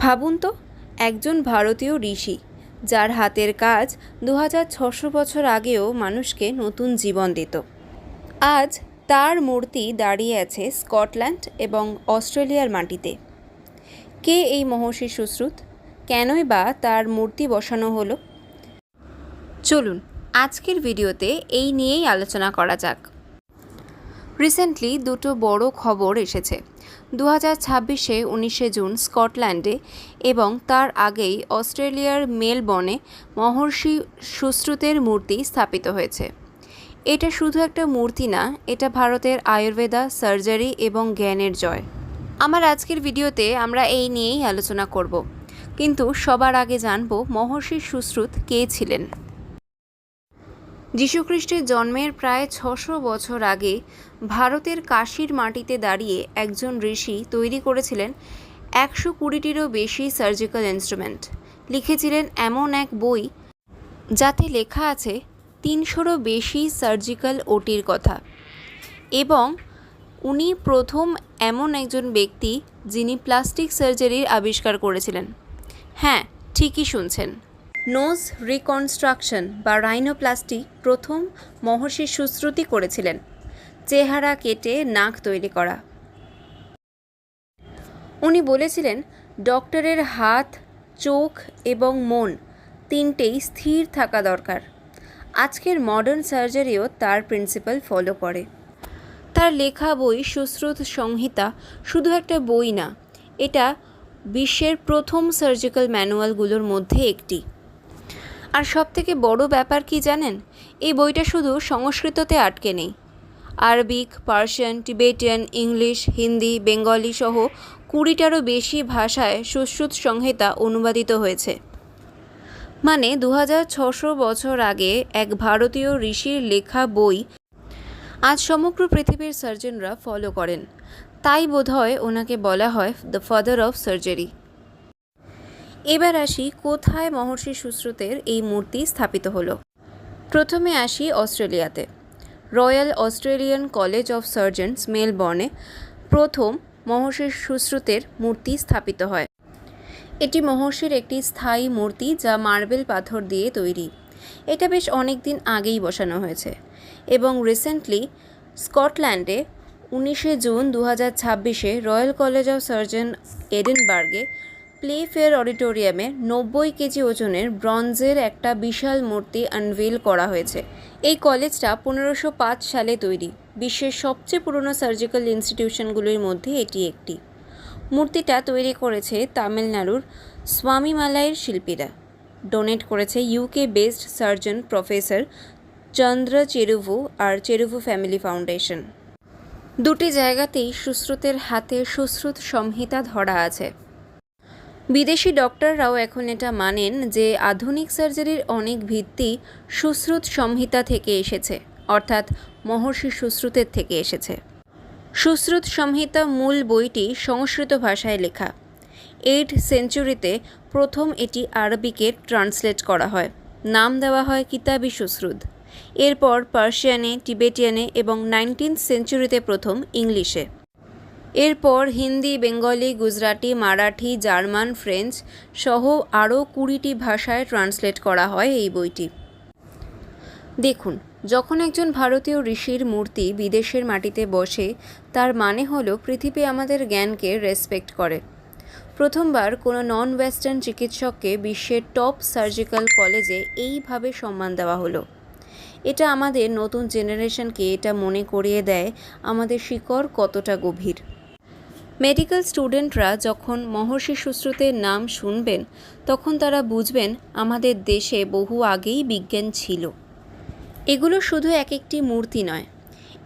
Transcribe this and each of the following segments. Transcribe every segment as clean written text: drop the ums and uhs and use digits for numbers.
ভাবুন তো, একজন ভারতীয় ঋষি যার হাতের কাজ 2600 বছর আগেও মানুষকে নতুন জীবন দিত। আজ তার মূর্তি দাঁড়িয়ে আছে স্কটল্যান্ড এবং অস্ট্রেলিয়ার মাটিতে। কে এই মহর্ষি সুশ্রুত? কেনই বা তার মূর্তি বসানো হলো? চলুন আজকের ভিডিওতে এই নিয়েই আলোচনা করা যাক। রিসেন্টলি দুটো বড় খবর এসেছে। 2026-এ 19শে জুন স্কটল্যান্ডে এবং তার আগেই অস্ট্রেলিয়ার মেলবর্নে মহর্ষি সুশ্রুতের মূর্তি স্থাপিত হয়েছে। এটা শুধু একটা মূর্তি না, এটা ভারতের আয়ুর্বেদা, সার্জারি এবং জ্ঞানের জয়। আমার আজকের ভিডিওতে আমরা এই নিয়েই আলোচনা করব, কিন্তু সবার আগে জানব মহর্ষি সুশ্রুত কে ছিলেন। যীশুখ্রিস্টের জন্মের প্রায় 600 বছর আগে ভারতের কাশীর মাটিতে দাঁড়িয়ে একজন ঋষি তৈরি করেছিলেন 120টিরও বেশি সার্জিক্যাল ইনস্ট্রুমেন্ট। লিখেছিলেন এমন এক বই যাতে লেখা আছে 300রও বেশি সার্জিক্যাল ওটির কথা। এবং উনি প্রথম এমন একজন ব্যক্তি যিনি প্লাস্টিক সার্জারির আবিষ্কার করেছিলেন। হ্যাঁ, ঠিকই শুনছেন, নোজ রিকনস্ট্রাকশন বা রাইনোপ্লাস্টি প্রথম মহর্ষি সুশ্রুতি করেছিলেন। চেহারা কেটে নাক তৈরি করা। উনি বলেছিলেন ডক্টরের হাত, চোখ এবং মন তিনটেই স্থির থাকা দরকার। আজকের মডার্ন সার্জারিও তার প্রিন্সিপাল ফলো করে। তার লেখা বই সুশ্রুত সংহিতা শুধু একটা বই না, এটা বিশ্বের প্রথম সার্জিক্যাল ম্যানুয়ালগুলোর মধ্যে একটি। আর সবথেকে বড় ব্যাপার কি জানেন? এই বইটা শুধু সংস্কৃততে আটকে নেই। Arabic, Persian, Tibetan, English, Hindi, Bengali সহ 20টারও বেশি ভাষায় সুশ্রুত সংহিতা অনুবাদিত হয়েছে। মানে 2600 বছর আগে এক ভারতীয় ঋষির লেখা বই আজ সমগ্র পৃথিবীর সার্জনরা ফলো করেন। তাই বোধহয় ওনাকে বলা হয় দ্য ফাদার অফ সার্জারি। এবার আসি কোথায় মহর্ষি সুশ্রুতের এই মূর্তি স্থাপিত হলো। প্রথমে আসি অস্ট্রেলিয়াতে। Royal Australian college of surgeons মেলবর্নে প্রথম মহর্ষি সুশ্রুতের মূর্তি স্থাপিত হয়। এটি মহর্ষির একটি স্থায়ী মূর্তি যা মার্বেল পাথর দিয়ে তৈরি। এটা বেশ অনেক দিন আগেই বসানো হয়েছে এবং রিসেন্টলি স্কটল্যান্ডে 19শে জুন 2026-এ রয়্যাল কলেজ অফ সার্জন এডিনবার্গে প্লে ফেয়ার অডিটোরিয়ামে 90 কেজি ওজনের ব্রঞ্জের একটা বিশাল মূর্তি আনভেল করা হয়েছে। এই কলেজটা 1505 সালে তৈরি। বিশ্বের সবচেয়ে পুরনো সার্জিক্যাল ইনস্টিটিউশনগুলির মধ্যে এটি একটি। মূর্তিটা তৈরি করেছে তামিলনাড়ুর স্বামীমালাইয়ের শিল্পীরা। ডোনেট করেছে ইউকে বেসড সার্জন প্রফেসর চন্দ্র চেরুভু আর চেরুভু ফ্যামিলি ফাউন্ডেশন। দুটি জায়গাতেই সুশ্রুতের হাতে সুশ্রুত সংহিতা ধরা আছে। বিদেশি ডক্টররাও এখন এটা মানেন যে আধুনিক সার্জারির অনেক ভিত্তি সুশ্রুত সংহিতা থেকে এসেছে, অর্থাৎ মহর্ষি সুশ্রুতের থেকে এসেছে। সুশ্রুত সংহিতা মূল বইটি সংস্কৃত ভাষায় লেখা। 8th সেঞ্চুরিতে প্রথম এটি আরবিকে ট্রান্সলেট করা হয়। নাম দেওয়া হয় কিতাবি সুশ্রুত। এরপর পার্সিয়ানে, টিবেটিয়ানে এবং 19th সেঞ্চুরিতে প্রথম ইংলিশে। এরপর Hindi, Bengali, Gujarati, Marathi, German, French সহ আরও 20টি ভাষায় ট্রান্সলেট করা হয় এই বইটি। দেখুন, যখন একজন ভারতীয় ঋষির মূর্তি বিদেশের মাটিতে বসে, তার মানে হলো পৃথিবী আমাদের জ্ঞানকে রেসপেক্ট করে। প্রথমবার কোনো নন ওয়েস্টার্ন চিকিৎসককে বিশ্বের টপ সার্জিক্যাল কলেজে এইভাবে সম্মান দেওয়া হলো। এটা আমাদের নতুন জেনারেশনকে এটা মনে করিয়ে দেয় আমাদের শিকড় কতটা গভীর। মেডিকেল স্টুডেন্টরা যখন মহর্ষি সুশ্রুতের নাম শুনবেন, তখন তারা বুঝবেন আমাদের দেশে বহু আগেই বিজ্ঞান ছিল। এগুলো শুধু এক একটি মূর্তি নয়,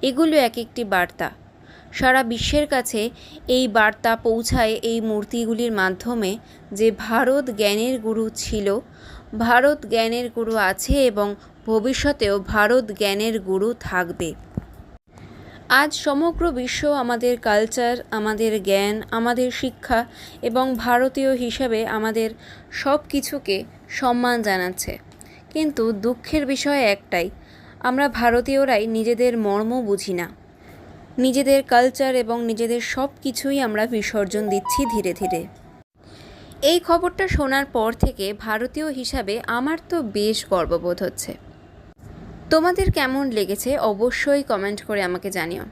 এগুলো এক একটি বার্তা। সারা বিশ্বের কাছে এই বার্তা পৌঁছায় এই মূর্তিগুলির মাধ্যমে যে ভারত জ্ঞানের গুরু ছিল, ভারত জ্ঞানের গুরু আছে এবং ভবিষ্যতেও ভারত জ্ঞানের গুরু থাকবে। আজ সমগ্র বিশ্ব আমাদের কালচার, আমাদের জ্ঞান, আমাদের শিক্ষা এবং ভারতীয় হিসাবে আমাদের সব কিছুকে সম্মান জানাচ্ছে। কিন্তু দুঃখের বিষয় একটাই, আমরা ভারতীয়রাই নিজেদের মর্ম বুঝি না। নিজেদের কালচার এবং নিজেদের সব কিছুই আমরা বিসর্জন দিচ্ছি ধীরে ধীরে। এই খবরটা শোনার পর থেকে ভারতীয় হিসাবে আমার তো বেশ গর্ববোধ হচ্ছে। তোমাদের কেমন লেগেছে অবশ্যই কমেন্ট করে আমাকে জানিও।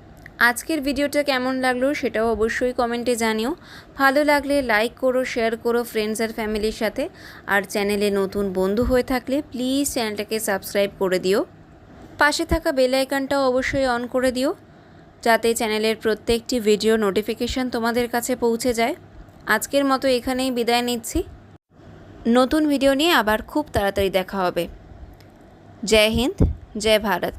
আজকের ভিডিওটা কেমন লাগলো সেটাও অবশ্যই কমেন্টে জানিও। ভালো লাগলে লাইক করো, শেয়ার করো ফ্রেন্ডস আর ফ্যামিলির সাথে। আর চ্যানেলে নতুন বন্ধু হয়ে থাকলে প্লিজ চ্যানেলটাকে সাবস্ক্রাইব করে দিও। পাশে থাকা বেল আইকনটাও অবশ্যই অন করে দিও, যাতে চ্যানেলের প্রত্যেকটি ভিডিও নোটিফিকেশন তোমাদের কাছে পৌঁছে যায়। আজকের মতো এখানেই বিদায় নিচ্ছি। নতুন ভিডিও নিয়ে আবার খুব তাড়াতাড়ি দেখা হবে। জয় হিন্দ, জয় ভারত।